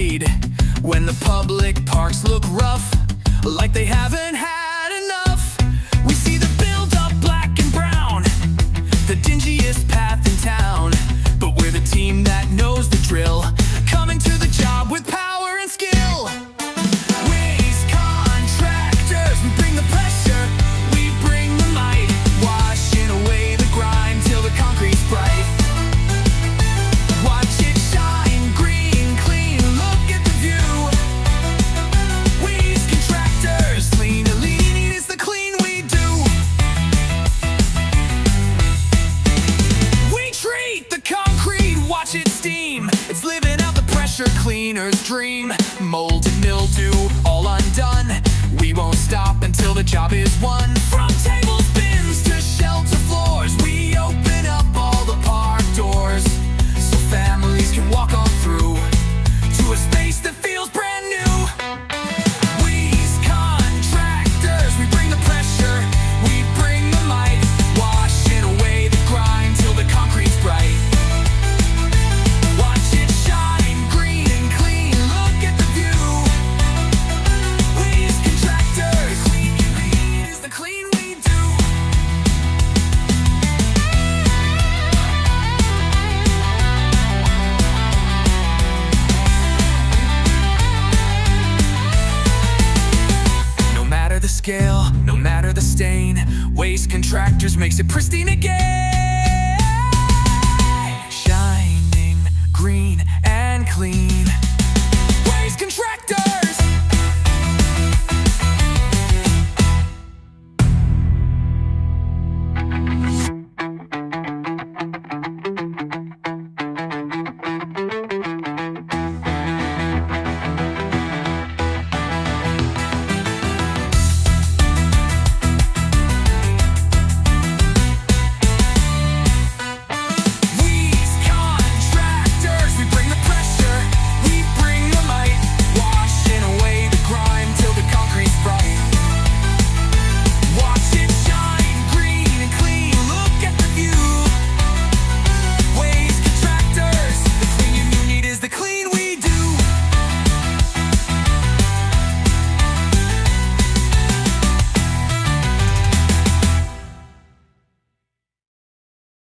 concrete. When the public parks look rough, like they haven't had enough. We see the build-up black and brown, the dingiest path in town. But we're the team that knows the drill, coming to the job with power and skill. Waste contractors, we bring the pressure, we bring the might, washing away the grime till the concrete's bright. Watch it shine, green, clean, look at the view. Waste contractors, clean is the clean we do. We treat the concrete, watch it steam. It's living out the pressure cleaner's dream. Mold and mildew, all undone. We won't stop until the job is won. From tables, bins to shelter floors, we open up all the park doors, so families can walk on through to a space that feels brand new. Waste contractors, we bring the pressure, we bring the might, washing away the grime till the concrete's bright. Watch it shine, green and clean, look at the view. Waste contractors, clean is the clean we do. No matter the scale, no matter the stain, Waste Contractors makes it pristine again. Shining, green and clean.